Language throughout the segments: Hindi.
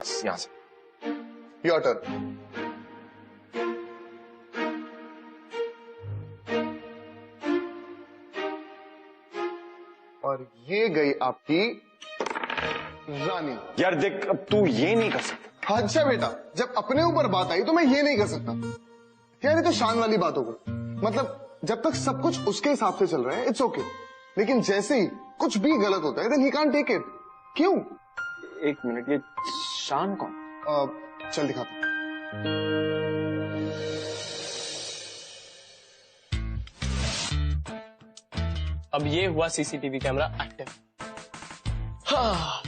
यहाँ से। Your turn. और ये गई आपकी रानी। यार देख, अब तू ये नहीं कर सकता। अच्छा बेटा, जब अपने ऊपर बात आई तो मैं ये नहीं कर सकता। यार ये तो शान वाली बात हो गई। मतलब जब तक सब कुछ उसके हिसाब से चल रहा है इट्स ओके, लेकिन जैसे ही कुछ भी गलत होता है then he can't take it. क्यों? एक मिनट, ये शान कौन? चल दिखाता हूं। अब ये हुआ सीसीटीवी कैमरा एक्टिव। हाँ।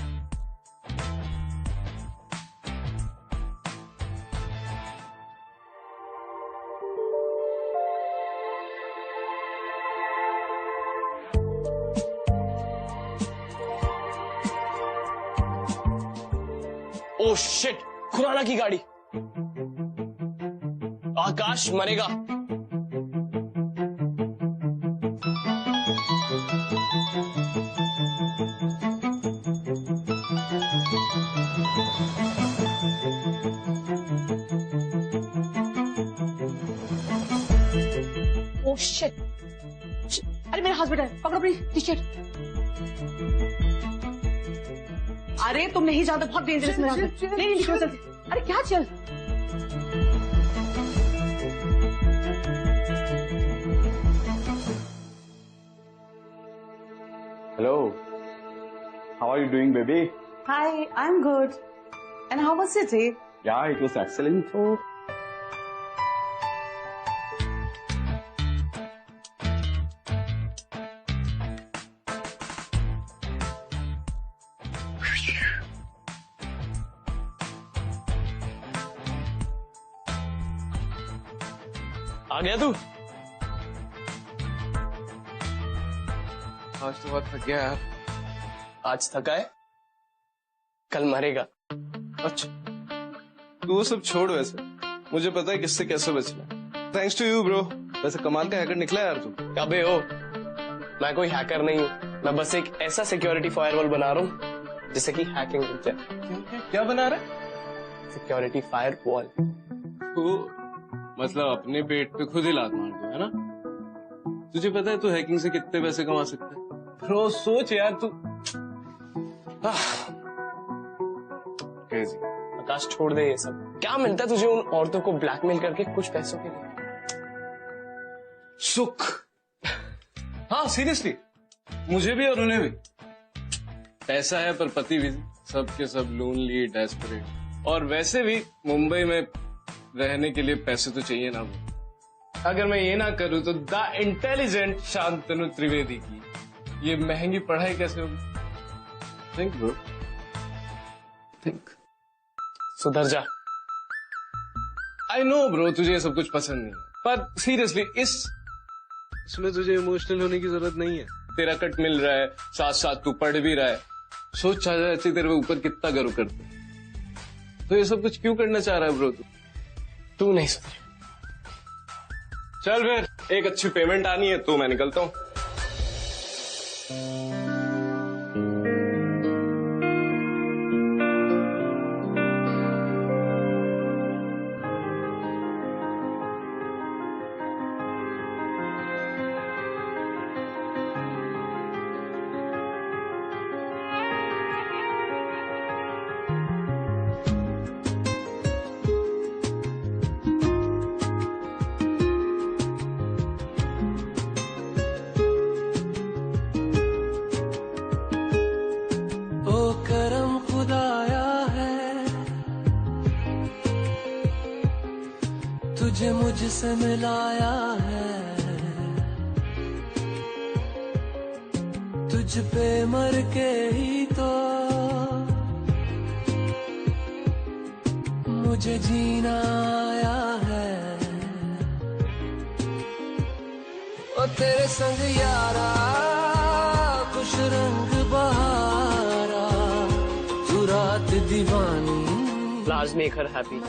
ओह शिट, खुराना की गाड़ी। आकाश मरेगा। ओह शिट, अरे मेरा हस्बैंड है, पकड़ो अपनी टी-शर्ट। अरे तुम नहीं जानते, बहुत डेंजरस मेरा हस्बैंड। नहीं निकलो जल्दी। अरे क्या चल? Hello. How are you doing, baby? Hi, I'm good. And how was your day? Yeah, it was excellent. So, आ गया तू? आज तो बहुत थक गया यार। आज थका है, कल मरेगा। अच्छा, तू वो सब छोड़। वैसे मुझे पता है किससे कैसे बचना है। Thanks to you bro. वैसे कमाल का हैकर निकला यार तू। अबे हो, मैं कोई हैकर नहीं हूँ। मैं बस एक ऐसा सिक्योरिटी फायरवॉल बना रहा हूँ जिससे कि हैकिंग रुक जाए। क्या बना रहा है? Security firewall. तू मतलब अपने पेट पे खुद ही लात मार दो, है ना? तुझे पता है तू हैकिंग से कितने पैसे कमा सकता है? ब्रो सोच यार तू। क्रेजी। आकाश छोड़ दे ये सब। क्या मिलता है तुझे उन औरतों को ब्लैकमेल करके कुछ पैसों के लिए? सुख। हाँ सीरियसली, मुझे भी और उन्हें भी। पैसा है पर पति भी सबके सब लोनली, डेस्परेट। और वैसे भी मुंबई में रहने के लिए पैसे तो चाहिए ना। वो अगर मैं ये ना करूं तो द इंटेलिजेंट शांतनु त्रिवेदी की ये महंगी पढ़ाई कैसे होगी? Think bro, think. सुधर जा। आई नो ब्रो, तुझे ये सब कुछ पसंद नहीं है, पर सीरियसली इसमें तुझे इमोशनल होने की जरूरत नहीं है। तेरा कट मिल रहा है, साथ साथ तू पढ़ भी रहा है। सोच चाहती तेरे ऊपर कितना गर्व करते, तो ये सब कुछ क्यों करना चाह रहा है ब्रो तू नहीं सुधरे। चल फिर, एक अच्छी पेमेंट आनी है तो मैं निकलता हूँ। तुझे मुझसे मिलाया है, तुझ पे मर के ही तो मुझे जीना आया है। ओ तेरे संग यारा कुछ रंग बहारा, तू रात दीवानी। Flowers make her happy,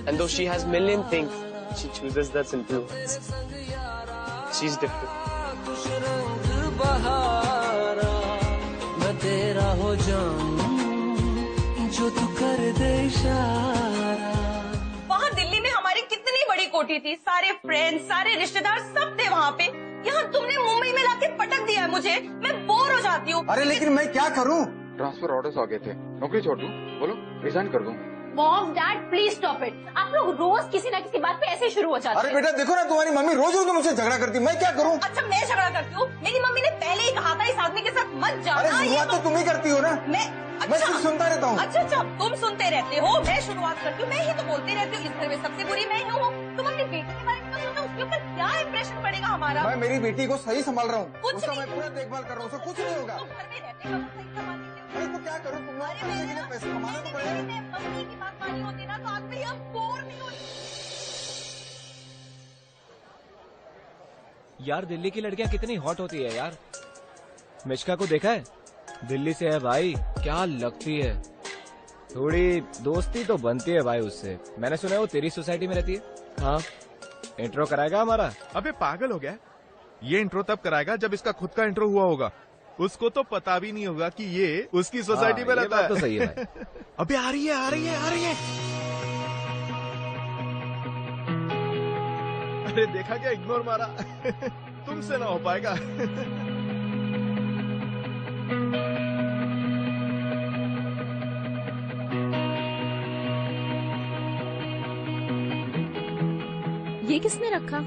and though she has million things, she chooses the simple ones. She's different. कुछ रंग बहारा, मैं तेरा हो जाऊं जो तू कर दे इशारा। वहाँ दिल्ली में हमारी कितनी बड़ी कोठी थी, सारे फ्रेंड्स, सारे रिश्तेदार सब थे वहाँ पे। यहाँ तुमने मुंबई में लाके पटक दिया है मुझे, मैं बोर हो जाती हूँ। अरे लेकिन मैं क्या करूं? ट्रांसफर ऑर्डर्स आ गए थे, नौकरी छोड़ दूं? बोलो, रिजाइन कर दूं? Mom dad please stop it. आप लोग रोज किसी ना किसी बात पे ऐसे ही शुरू हो जाते अरे हैं। बेटा देखो ना, तुम्हारी मम्मी रोज रोज मुझसे झगड़ा करती, मैं क्या करूं? अच्छा मैं झगड़ा करती हूँ? मेरी मम्मी ने पहले ही कहा था इस आदमी के साथ मत अरे जाना। शुरुआत तो तुम ही करती हो ना, मैं मैं सिर्फ सुनता रहता हूँ। अच्छा तुम सुनते रहते हो, मैं शुरुआत करती हूँ, मैं ही तो बोलती रहती हूँ। इस घर में सबसे बुरी मैं ही हूँ। तुम अपनी बेटी के बारे में तो सोचो, उसके ऊपर क्या इम्प्रेशन पड़ेगा हमारा। मैं मेरी बेटी को सही संभाल रहा हूँ, कुछ उसका नहीं। मैं पूरा देखभाल कर रहा हूँ, उसको कुछ नहीं होगा। तुम घर में रहते हो, सही संभाल के रखो। अरे तो क्या करूँ, तुम लोग अरे पैसे के मैंने लिए ना पैसे कमाना तो मेरी पड़ेगा। बेटी ने मम्मी की बात मानी होती ना तो आज मैं यहाँ बोर नहीं होती। यार दिल्ली की लड़कियां कितनी हॉट होती है यार। मिश्का को देखा है? दिल्ली से है भाई, क्या लगती है। थोड़ी दोस्ती तो बनती है भाई उससे। मैंने सुना है वो तेरी सोसाइटी में रहती है। हाँ, इंट्रो कराएगा हमारा? अबे पागल हो गया? ये इंट्रो तब कराएगा जब इसका खुद का इंट्रो हुआ होगा। उसको तो पता भी नहीं होगा कि ये उसकी सोसाइटी में रहता है। तो सही है भाई। अबे आ रही है, आ रही है, आ रही है। अरे देखा क्या, इग्नोर मारा। तुमसे ना हो पाएगा। ये किसने रखा?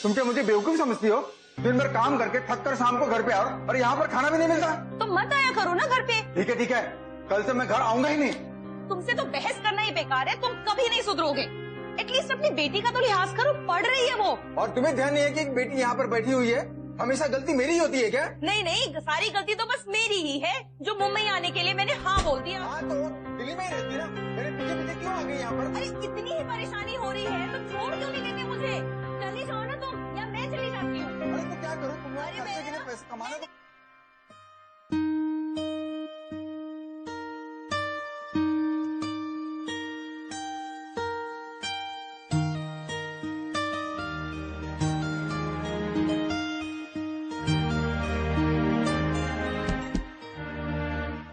तुम क्या मुझे बेवकूफ समझती हो? दिन भर काम करके थक कर शाम को घर पे आओ और यहाँ पर खाना भी नहीं मिलता। तो मत आया करो ना घर पे। ठीक है, कल से मैं घर आऊंगा ही नहीं। तुमसे तो बहस करना ही बेकार है, तुम कभी नहीं सुधरोगे। एटलीस्ट अपनी बेटी का तो लिहाज करो, पढ़ रही है वो। और तुम्हें ध्यान नहीं है कि एक बेटी यहाँ पर बैठी हुई है? हमेशा गलती मेरी ही होती है क्या? नहीं, सारी गलती तो बस मेरी ही है, जो मुंबई आने के लिए मैंने हाँ बोल दिया। हाँ तो दिल्ली में ही रहती है ना, मेरे पीछे पीछे क्यों आ गई यहाँ पर? अरे इतनी ही परेशानी हो रही है तो छोड़ क्यों नहीं देते मुझे? चली जाओ ना तुम, या मैं चली जाती हूँ। अरे तो क्या करूँ, तुम लोग अरे पैसे के लिए मैं- पैसे कमाना तो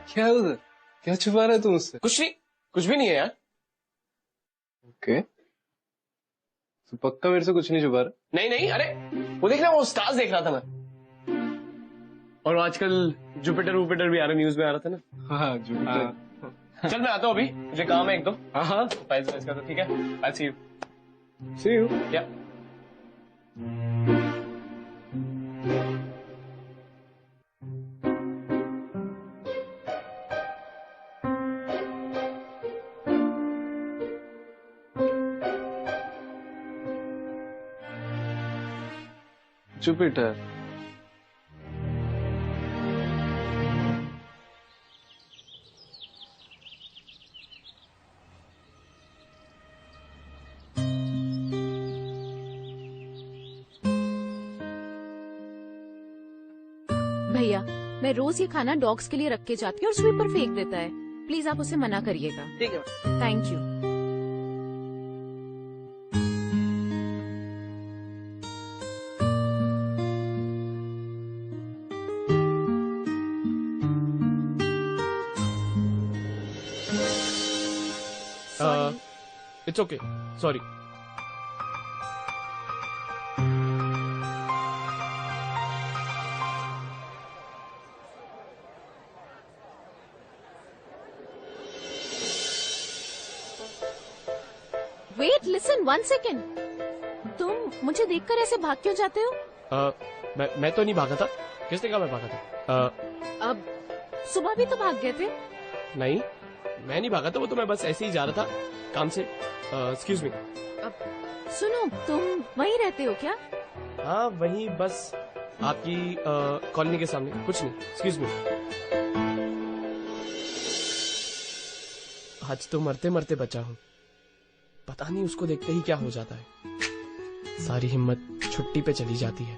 क्या है उधर? क्या छुपा रहा है तू मुझसे? कुछ भी नहीं है यार। ओके, तो पक्का मेरे से कुछ नहीं छुपा रहा? नहीं, अरे वो देख रहा, वो स्टार्स देख रहा था मैं। और आजकल जुपिटर वुपिटर भी आ रहा, न्यूज में आ रहा था ना। हाँ जुपिटर। चल मैं आता हूँ अभी, मुझे काम है एक दो। हाँ फाइल्स का तो ठीक है। I see you. See you. या जुपिटर। भैया मैं रोज ये खाना डॉग्स के लिए रख के जाती हूँ और स्वीपर फेंक देता है। प्लीज आप उसे मना करिएगा। ठीक है। Thank you. It's okay, sorry. Wait listen 1 second. तुम मुझे देखकर ऐसे भाग क्यों जाते हो? मैं तो नहीं भागा था। किसने कहा मैं भागा था? अब सुबह भी तो भाग गए थे। नहीं, मैं नहीं भागा था, वो तो मैं बस ऐसे ही जा रहा था काम से। Excuse me. अब सुनो, तुम वहीं रहते हो क्या? हाँ वही, बस आपकी कॉलोनी के सामने। कुछ नहीं, एक्सक्यूज मी। आज तो मरते मरते बचा हूँ। पता नहीं उसको देखते ही क्या हो जाता है। सारी हिम्मत छुट्टी पे चली जाती है।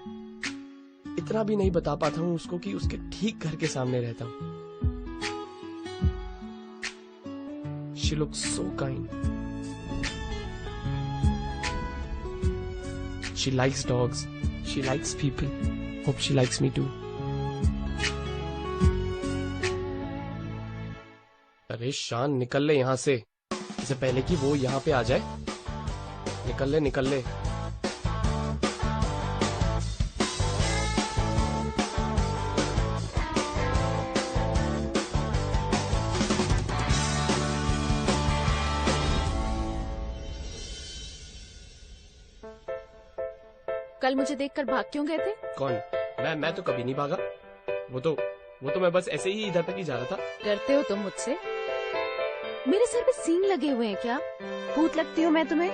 इतना भी नहीं बता पाता हूँ उसको कि उसके ठीक घर के सामने रहता हूँ. She looks so kind. She likes dogs. She likes people. Hope she likes me too. अरे शान, निकल ले यहाँ से, इससे पहले कि वो यहाँ पे आ जाए. निकल ले, निकल ले. कल मुझे देखकर भाग क्यों गए थे? कौन? मैं तो कभी नहीं भागा. वो तो मैं बस ऐसे ही इधर तक ही जा रहा था. डरते हो तुम मुझसे? मेरे सर पे सींग लगे हुए हैं क्या? भूत लगती हूँ मैं तुम्हें?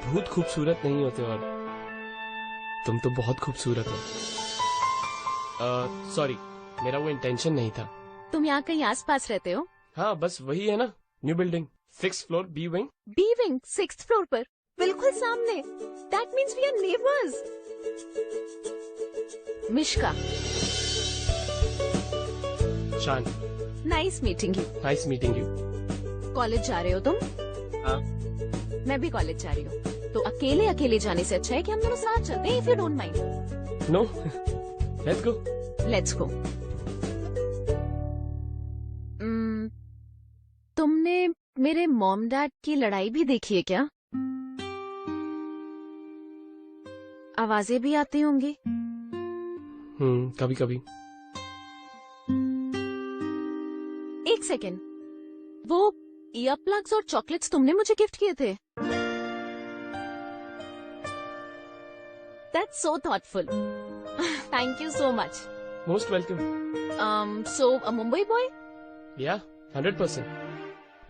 भूत खूबसूरत नहीं होते और तुम तो बहुत खूबसूरत हो. सॉरी, मेरा वो इंटेंशन नहीं था. तुम यहाँ कहीं आस पास रहते हो? हाँ, बस वही है ना, new building, 6th floor, B wing. B wing 6th floor पर, बिल्कुल सामने. That means we are neighbours. Mishka. Shaan. Nice meeting you. Nice meeting you. College जा रहे हो तुम? हाँ. मैं भी कॉलेज जा रही हूँ. तो अकेले अकेले जाने से अच्छा है कि हम दोनों साथ चलते हैं, if you don't mind. No, let's go. Let's go. तुमने मेरे मॉम डैड की लड़ाई भी देखी है क्या? आवाजें भी आती होंगी. कभी कभी. एक सेकेंड, वो ईयर प्लग्स और चॉकलेट्स तुमने मुझे गिफ्ट किए थे? That's so thoughtful. Thank you so much. Most welcome. So a Mumbai boy? Yeah, 100%.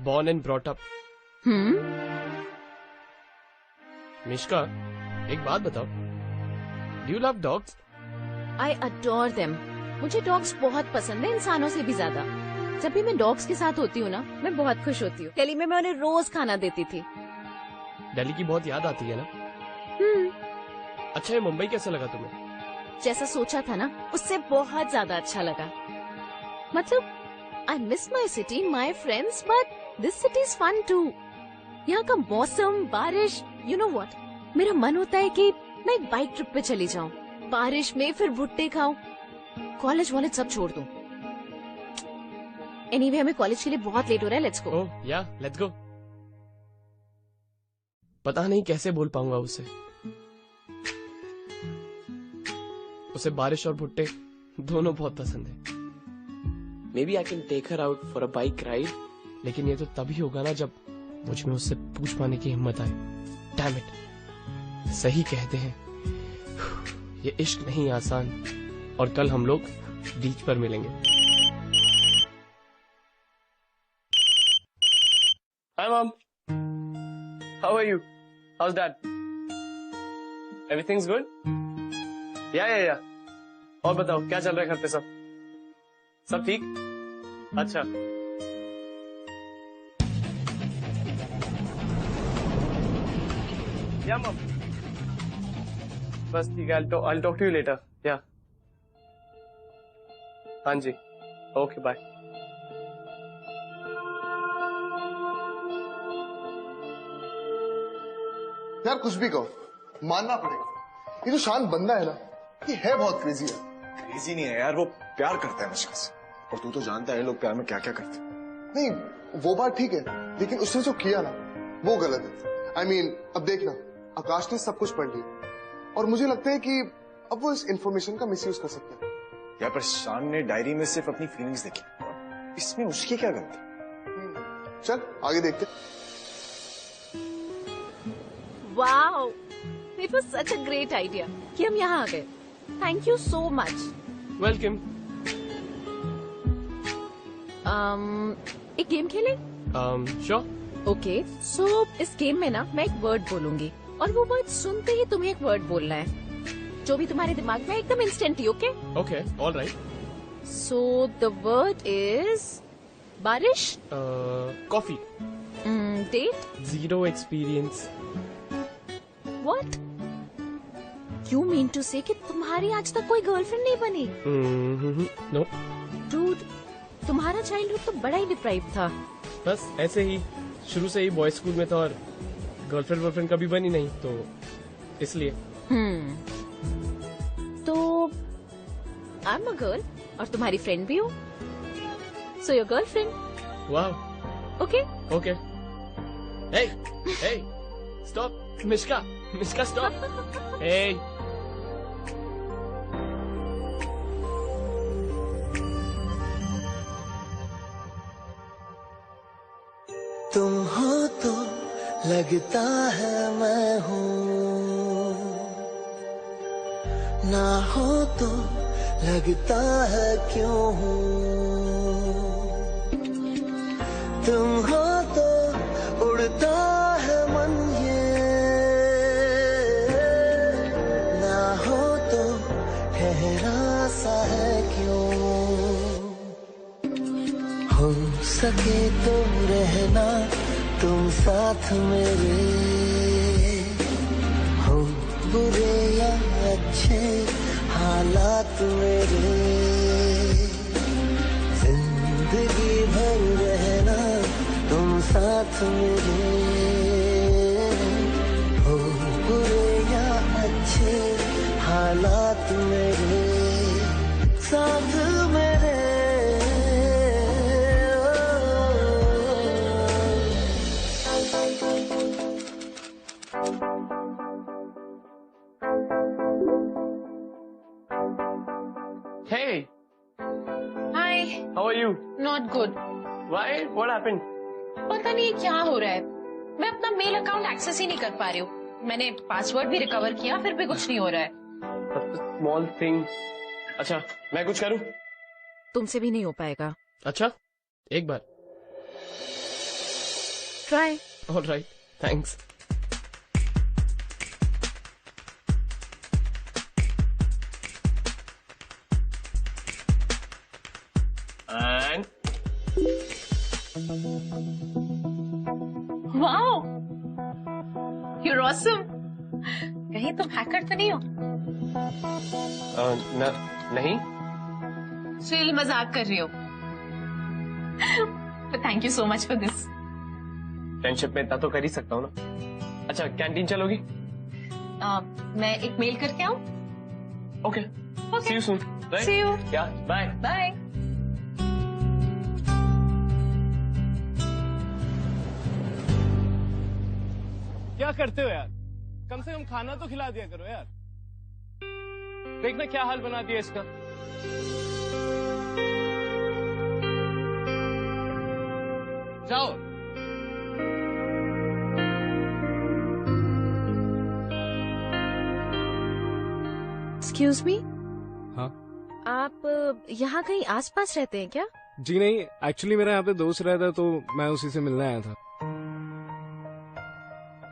Born and brought up. Mishka, एक बात बताओ. Do you love dogs? I adore them. मुझे डॉग्स बहुत पसंद है, इंसानों से भी ज्यादा. जब भी मैं डॉग्स के साथ होती हूँ ना, मैं बहुत खुश होती हूँ. दिल्ली में मैं उन्हें रोज खाना देती थी. दिल्ली की बहुत याद आती है ना? अच्छा, ये मुंबई कैसा लगा तुम्हें? जैसा सोचा था ना, उससे बहुत ज्यादा अच्छा लगा. मतलब I miss my city, my friends, but this city is fun too. यहाँ का मौसम, बारिश, you know what? मेरा मन होता है कि मैं एक बाइक ट्रिप पे चली जाऊँ, बारिश में, फिर भुट्टे खाऊं, कॉलेज वॉलेज सब छोड़ दूं. एनीवे, हमें कॉलेज के लिए बहुत लेट हो रहा है. Let's go. ओह या, लेट्स गो. पता नहीं कैसे बोल पाऊंगा उसे. उसे बारिश और भुट्टे दोनों बहुत पसंद है. Maybe I can take her out for a bike ride. लेकिन ये तो तभी होगा ना जब मुझ में उससे पूछ पाने की हिम्मत आए. Damn it. सही कहते हैं, ये इश्क नहीं आसान. और कल हम लोग बीच पर मिलेंगे. Hi mom. How are you? How's dad? Everything's good? Yeah. और बताओ, क्या चल रहा है घर पे? सब ठीक? अच्छा. Yeah mom. बस ठीक है. I'll talk to you later. Yeah. हाँ जी. Okay, bye. यार कुछ भी कहो, मानना पड़ेगा, ये जो शान बंदा है ना, ये है बहुत क्रेजी है. क्रेजी नहीं है यार, वो प्यार करता है मिश्का से. और तू तो जानता है लोग प्यार में क्या क्या करते हैं. नहीं, वो बात ठीक है, लेकिन उसने जो किया ना, वो गलत है. I mean, अब देखना, आकाश ने सब कुछ पढ़ लिया और मुझे लगता है कि अब वो इस इंफॉर्मेशन का मिसयूज कर सकता है. यार पर शान ने डायरी में सिर्फ अपनी फीलिंग्स देखी, इसमें उसकी क्या गलती? चल आगे देखते. Wow, it was such a great idea कि हम यहाँ आ गए. Thank you so much. Welcome. एक गेम खेलें? श्योर. ओके, सो इस गेम में ना मैं एक वर्ड बोलूंगी और वो वर्ड सुनते ही तुम्हें एक वर्ड बोलना है, जो भी तुम्हारे दिमाग में एकदम instantly. Okay okay, alright. So the word is baarish. Coffee. Date. Zero experience. What? You mean to say कि तुम्हारी आज तक कोई गर्लफ्रेंड नहीं बनी? नो। डूड, तुम्हारा चाइल्डहुड तो बड़ा ही डिप्राइव था। बस ऐसे ही, शुरू से ही बॉयज स्कूल में था और गर्लफ्रेंड कभी बनी नहीं, तो इसलिए। तो आई एम अ गर्ल और तुम्हारी फ्रेंड भी हो, सो योर गर्लफ्रेंड। वाह। Okay okay. Hey stop Mishka stop. Hey तुम हो तो लगता है मैं हूँ, ना हो तो लगता है क्यों हूँ। तुम हो तो उड़ता है मन ये, ना हो तो ठहरा सा है क्यों। हो सके तो रहना तुम साथ मेरे, हो बुरे या अच्छे हालात मेरे, जिंदगी भर रहना तुम साथ मेरे, हो बुरे या अच्छे हालात मेरे, साथ मेरे। Hey, hi. how are you? Not good. Why? What happened? पता नहीं क्या हो रहा है, मैं अपना मेल अकाउंट एक्सेस ही नहीं कर पा रही हूँ। मैंने पासवर्ड भी रिकवर किया, फिर भी कुछ नहीं हो रहा है। Small thing. अच्छा, मैं कुछ करूँ? तुमसे भी नहीं हो पाएगा। अच्छा, एक बार try. Alright, thanks. And wow, you're awesome। कहीं तुम हैकर तो नहीं हो? नहीं। चिल, मजाक कर रही हो। Thank you so much for this. Friendship में इतना तो कर ही सकता हूँ ना। अच्छा, कैंटीन चलोगी? मैं एक मेल करके आऊँ? Okay. See you soon. Right? See you. Yeah. Bye. Bye. क्या करते हो यार? कम से कम खाना तो खिला दिया करो यार। देखना क्या हाल बना दिया इसका। जाओ। एक्सक्यूज मी, हाँ आप यहाँ कहीं आसपास रहते हैं क्या? जी नहीं, एक्चुअली मेरा यहाँ पे दोस्त रहता है, तो मैं उसी से मिलने आया था।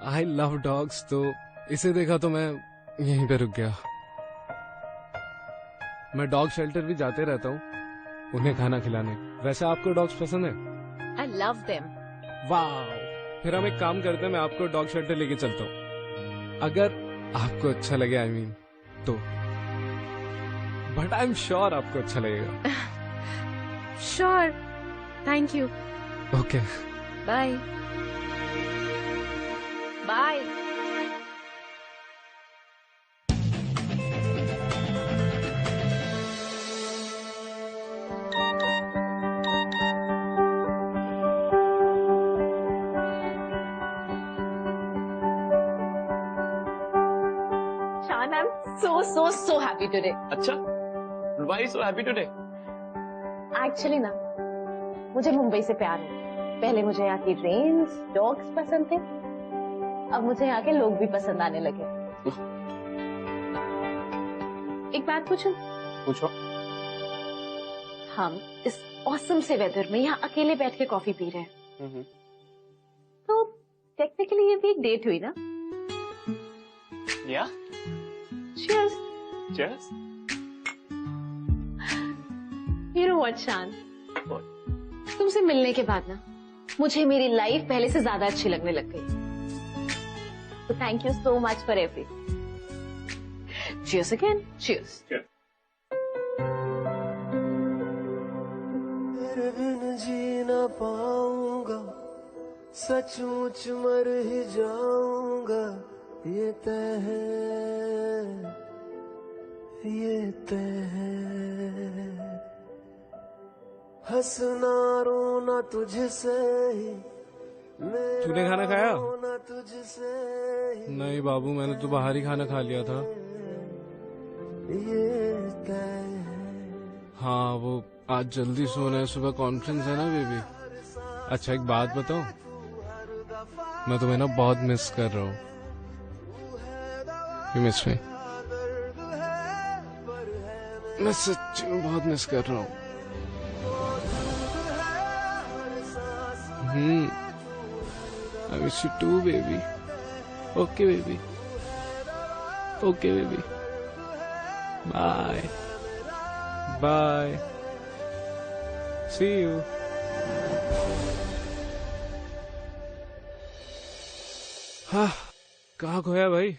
आई लव डॉग्स, तो इसे देखा तो मैं यहीं पे रुक गया। मैं डॉग शेल्टर भी जाते रहता हूँ उन्हें खाना खिलाने। वैसे आपको डॉग्स पसंद है? I love them. वाह, फिर हम एक काम करते हैं, मैं आपको डॉग शेल्टर लेके चलता हूँ, अगर आपको अच्छा लगे। आई मीन तो, बट आई एम श्योर आपको अच्छा लगेगा। Sure, thank you. Okay, bye bye. Shan, I'm so happy today. अच्छा, why so happy today? Actually ना, मुझे मुंबई से प्यार हो। पहले मुझे यहाँ की ट्रेन्स, डॉग्स पसंद थे, अब मुझे यहाँ के लोग भी पसंद आने लगे। एक बात पूछूं? पूछो। हम इस ऑसम से वेदर में यहाँ अकेले बैठ के कॉफी पी रहे हैं, तो टेक्निकली ये भी एक डेट हुई ना? या? Cheers. Cheers. You know what, Shan? तुमसे मिलने के बाद ना मुझे मेरी लाइफ पहले से ज्यादा अच्छी लगने लग गई। तो thank you so much for everything. Cheers again. Cheers. तेरे बिन जी ना पाऊंगा, सचमुच मर ही जाऊंगा, ये तय है, ये तय है। हंसना रोना तुझसे ही, तूने खाना खाया? रोना तुझसे ही, नहीं बाबू, मैंने तो बाहर ही खाना खा लिया था। ये तय है। हाँ, वो आज जल्दी सोना है, सुबह कॉन्फ्रेंस है ना बेबी। अच्छा एक बात बताऊं, मैं तुम्हें ना बहुत मिस कर रहा हूँ। यू मिस मी? मैं सच्ची में बहुत मिस कर रहा हूँ। I miss you too, baby. Okay, baby. Okay, baby. Bye. Bye. See you. हाँ, कहाँ खोया भाई?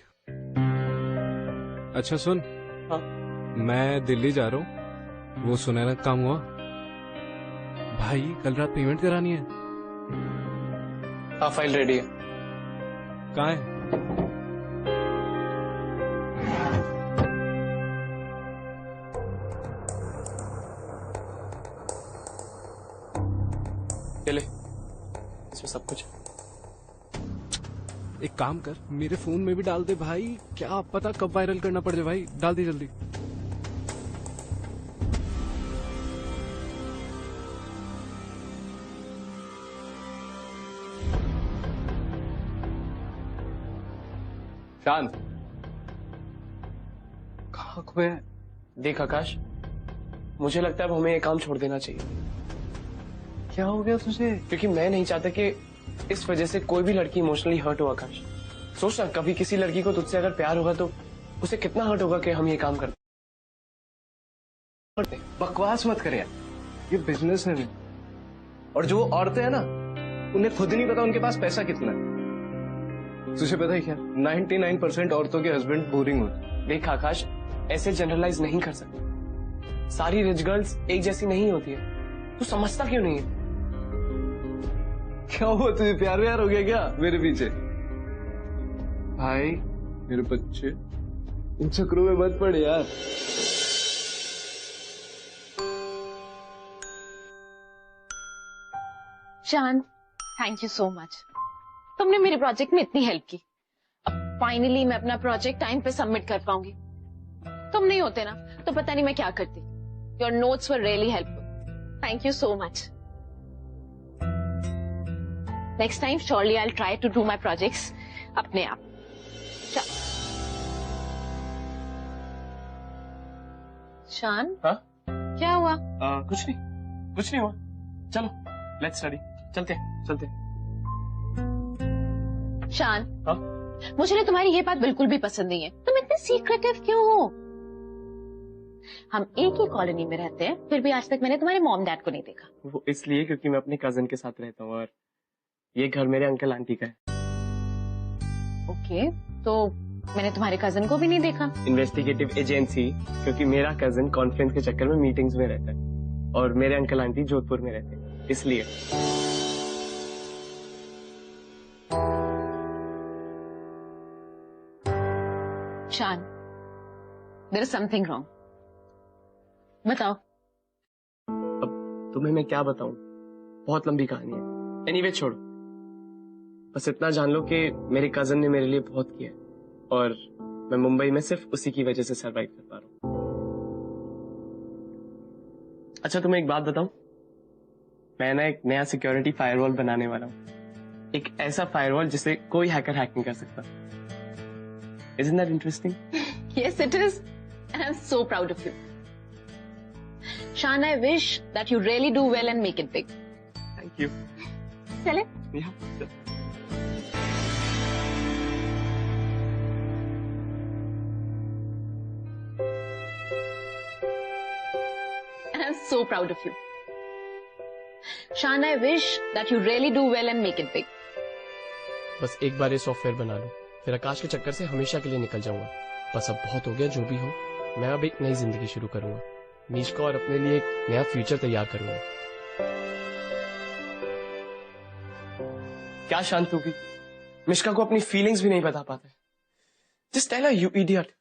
अच्छा सुन, हाँ? मैं दिल्ली जा रहा हूँ। वो सुनहरा काम हुआ? भाई कल रात पेमेंट करानी है। हाँ, फाइल रेडी है। कहाँ है? ले, इसमें सब कुछ। एक काम कर, मेरे फोन में भी डाल दे भाई, क्या पता कब वायरल करना पड़ जाए। भाई डाल दे जल्दी। शांत, कहाँ खोया है? देख आकाश, मुझे लगता है अब हमें ये काम छोड़ देना चाहिए। क्या हो गया तुझे? क्योंकि मैं नहीं चाहता कि इस वजह से कोई भी लड़की इमोशनली हर्ट हो। आकाश सोच ना, कभी किसी लड़की को तुझसे अगर प्यार होगा तो उसे कितना हर्ट होगा कि हम ये काम करते। बकवास मत करे यार, ये बिजनेस है। और जो औरतें हैं ना, उन्हें खुद नहीं पता उनके पास पैसा कितना है। तुझे पता है क्या, 99% औरतों के हस्बैंड बोरिंग होते। देख आकाश, ऐसे जनरलाइज नहीं कर सकते। सारी रिच गर्ल्स एक जैसी नहीं होती है। तू समझता क्यों नहीं है? क्या हुआ, तुझे प्यार व्यार हो गया क्या मेरे पीछे? भाई मेरे बच्चे, इन चक्रों में मत पड़ यार। शान, थैंक यू सो मच। तुमने मेरे प्रोजेक्ट में इतनी हेल्प की। अब फाइनली मैं अपना प्रोजेक्ट टाइम पे सबमिट कर पाऊंगी। तुम नहीं होते ना तो पता नहीं मैं क्या करती। Your notes were really helpful. Thank you so much. Next time surely I will try to do my projects अपने आप। शान, हाँ? क्या हुआ? कुछ नहीं हुआ। चलो लेट्स स्टडी। चलते। शान, हाँ? मुझे ना तुम्हारी ये बात बिल्कुल भी पसंद नहीं है। तुम इतने सीक्रेटिव क्यों हो? हम एक ही कॉलोनी में रहते हैं, फिर भी आज तक मैंने तुम्हारे मॉम डैड को नहीं देखा। वो इसलिए क्योंकि मैं अपने कजन के साथ रहता हूँ और ये घर मेरे अंकल आंटी का है। ओके, तो मैंने तुम्हारे कजन को भी नहीं देखा। इन्वेस्टिगेटिव एजेंसी, क्योंकि मेरा कजन कॉन्फ्रेंस के चक्कर में मीटिंग्स में रहता है और मेरे अंकल आंटी जोधपुर में रहते हैं, इसलिए। शान, देयर इज समथिंग रॉन्ग। बताओ। अब तुम्हें मैं क्या बताऊं, बहुत लंबी कहानी है। एनीवे छोड़ो, बस इतना जान लो कि मेरे कजन ने मेरे लिए बहुत किया है और मैं मुंबई में सिर्फ उसी की वजह से सरवाइव कर पा रहा हूं। अच्छा तुम्हें एक बात बताऊं, मैं ना एक नया सिक्योरिटी फायरवॉल बनाने वाला हूं। एक ऐसा फायरवॉल जिसे कोई हैकर हैक नहीं कर सकता। Isn't that interesting? Yes, it is. And I'm so proud of you. Shan, I wish that you really do well and make it big. Thank you. चले? Yeah. And I'm so proud of you. Shan, I wish that you really do well and make it big. बस एक बार ये सॉफ्टवेयर बना लूं, फिर आकाश के चक्कर से हमेशा के लिए निकल जाऊंगा। बस अब बहुत हो गया, जो भी हो। मैं अब एक नई जिंदगी शुरू करूंगा, मिश्का और अपने लिए एक नया फ्यूचर तैयार करूंगा। क्या शांत होगी, मिश्का को अपनी फीलिंग्स भी नहीं बता पाते। Just tell her, you idiot.